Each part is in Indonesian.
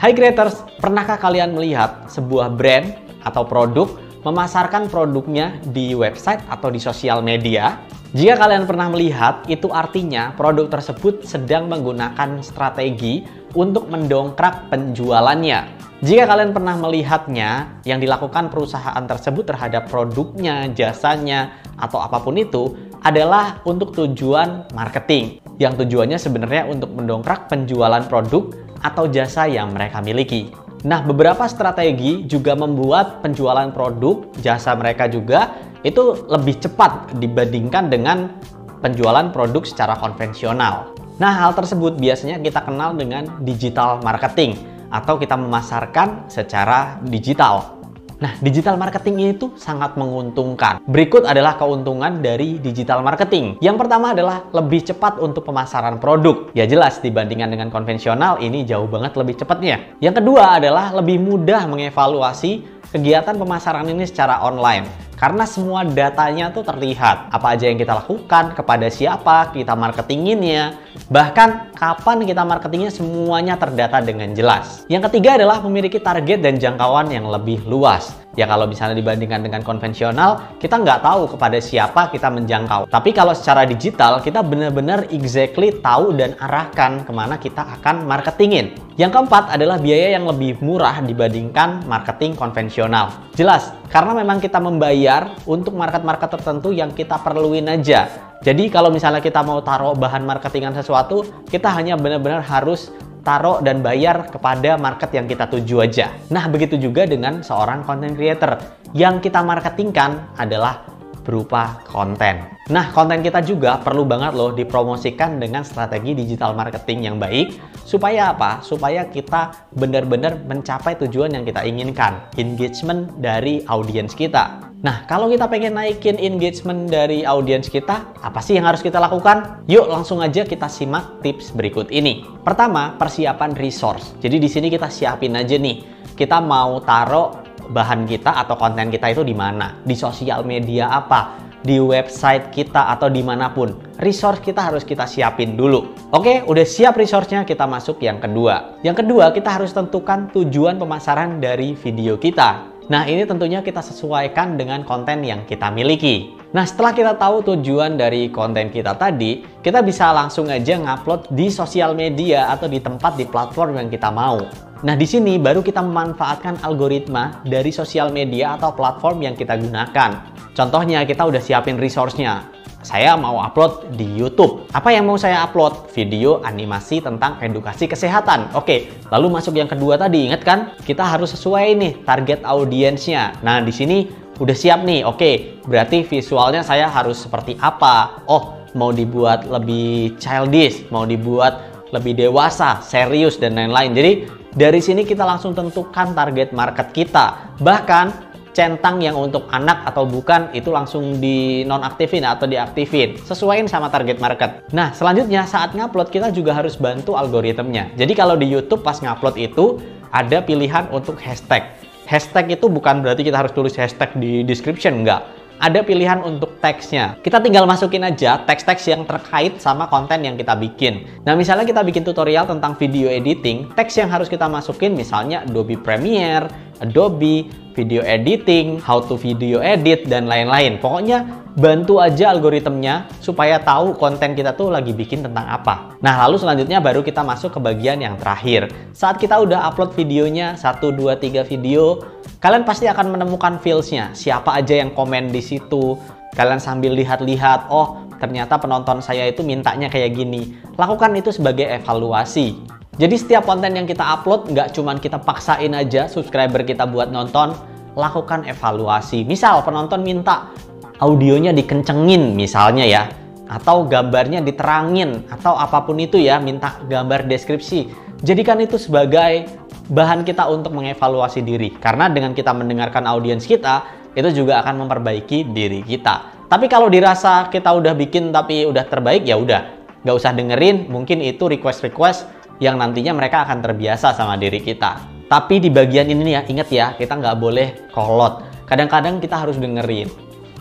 Hai creators, pernahkah kalian melihat sebuah brand atau produk memasarkan produknya di website atau di sosial media? Jika kalian pernah melihat, itu artinya produk tersebut sedang menggunakan strategi untuk mendongkrak penjualannya. Jika kalian pernah melihatnya, yang dilakukan perusahaan tersebut terhadap produknya, jasanya, atau apapun itu adalah untuk tujuan marketing. Yang tujuannya sebenarnya untuk mendongkrak penjualan produk atau jasa yang mereka miliki. Nah, beberapa strategi juga membuat penjualan produk, jasa mereka juga itu lebih cepat dibandingkan dengan penjualan produk secara konvensional. Nah, hal tersebut biasanya kita kenal dengan digital marketing atau kita memasarkan secara digital. Nah, digital marketing itu sangat menguntungkan. Berikut adalah keuntungan dari digital marketing. Yang pertama adalah lebih cepat untuk pemasaran produk. Ya jelas, dibandingkan dengan konvensional, ini jauh banget lebih cepatnya. Yang kedua adalah lebih mudah mengevaluasi kegiatan pemasaran ini secara online. Karena semua datanya tuh terlihat. Apa aja yang kita lakukan, kepada siapa kita marketinginnya, bahkan kapan kita marketingnya, semuanya terdata dengan jelas. Yang ketiga adalah memiliki target dan jangkauan yang lebih luas. Ya kalau misalnya dibandingkan dengan konvensional, kita nggak tahu kepada siapa kita menjangkau. Tapi kalau secara digital, kita benar-benar exactly tahu dan arahkan kemana kita akan marketingin. Yang keempat adalah biaya yang lebih murah dibandingkan marketing konvensional. Jelas, karena memang kita membayar untuk market-market tertentu yang kita perluin aja. Jadi kalau misalnya kita mau taruh bahan marketingan sesuatu, kita hanya benar-benar harus taruh dan bayar kepada market yang kita tuju aja. Nah, begitu juga dengan seorang content creator. Yang kita marketingkan adalah berupa konten. Nah, konten kita juga perlu banget loh dipromosikan dengan strategi digital marketing yang baik. Supaya apa? Supaya kita benar-benar mencapai tujuan yang kita inginkan. Engagement dari audiens kita. Nah, kalau kita pengen naikin engagement dari audiens kita, apa sih yang harus kita lakukan? Yuk, langsung aja kita simak tips berikut ini. Pertama, persiapan resource. Jadi di sini kita siapin aja nih. Kita mau taruh bahan kita atau konten kita itu di mana? Di sosial media apa? Di website kita atau dimanapun. Resource kita harus kita siapin dulu. Oke, udah siap resource-nya, kita masuk yang kedua. Yang kedua, kita harus tentukan tujuan pemasaran dari video kita. Nah, ini tentunya kita sesuaikan dengan konten yang kita miliki. Nah, setelah kita tahu tujuan dari konten kita tadi, kita bisa langsung aja ngupload di sosial media atau di tempat di platform yang kita mau. Nah, di sini baru kita memanfaatkan algoritma dari sosial media atau platform yang kita gunakan. Contohnya, kita udah siapin resource-nya. Saya mau upload di YouTube. Apa yang mau saya upload? Video animasi tentang edukasi kesehatan. Oke, lalu masuk yang kedua tadi, ingat kan? Kita harus sesuai nih target audiensnya. Nah, di sini udah siap nih. Oke, berarti visualnya saya harus seperti apa? Oh, mau dibuat lebih childish, mau dibuat lebih dewasa, serius, dan lain-lain. Jadi, dari sini kita langsung tentukan target market kita. Bahkan centang yang untuk anak atau bukan itu langsung di nonaktifin atau diaktifin, sesuaiin sama target market. Nah, selanjutnya saat ngupload kita juga harus bantu algoritmnya. Jadi kalau di YouTube pas ngupload itu ada pilihan untuk hashtag. Hashtag itu bukan berarti kita harus tulis hashtag di description, enggak. Ada pilihan untuk teksnya. Kita tinggal masukin aja teks-teks yang terkait sama konten yang kita bikin. Nah, misalnya kita bikin tutorial tentang video editing, teks yang harus kita masukin misalnya Adobe Premiere, Adobe, video editing, how to video edit, dan lain-lain. Pokoknya bantu aja algoritmnya supaya tahu konten kita tuh lagi bikin tentang apa. Nah, lalu selanjutnya baru kita masuk ke bagian yang terakhir. Saat kita udah upload videonya, 1, 2, 3 video, kalian pasti akan menemukan feels-nya. Siapa aja yang komen di situ. Kalian sambil lihat-lihat, oh ternyata penonton saya itu mintanya kayak gini. Lakukan itu sebagai evaluasi. Jadi setiap konten yang kita upload, nggak cuman kita paksain aja subscriber kita buat nonton, lakukan evaluasi. Misal penonton minta audionya dikencengin misalnya ya, atau gambarnya diterangin, atau apapun itu ya, minta gambar deskripsi. Jadikan itu sebagai bahan kita untuk mengevaluasi diri. Karena dengan kita mendengarkan audiens kita, itu juga akan memperbaiki diri kita. Tapi kalau dirasa kita udah bikin tapi udah terbaik, ya udah, nggak usah dengerin. Mungkin itu request-request yang nantinya mereka akan terbiasa sama diri kita. Tapi di bagian ini ya, ingat ya, kita nggak boleh kolot. Kadang-kadang kita harus dengerin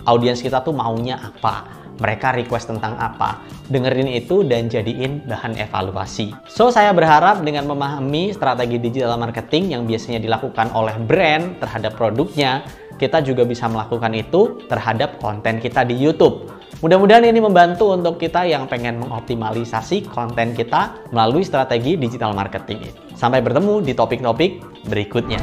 audiens kita tuh maunya apa. mereka request tentang apa. Dengerin itu dan jadiin bahan evaluasi. So, saya berharap dengan memahami strategi digital marketing yang biasanya dilakukan oleh brand terhadap produknya, kita juga bisa melakukan itu terhadap konten kita di YouTube. Mudah-mudahan ini membantu untuk kita yang pengen mengoptimalisasi konten kita melalui strategi digital marketing. Sampai bertemu di topik-topik berikutnya.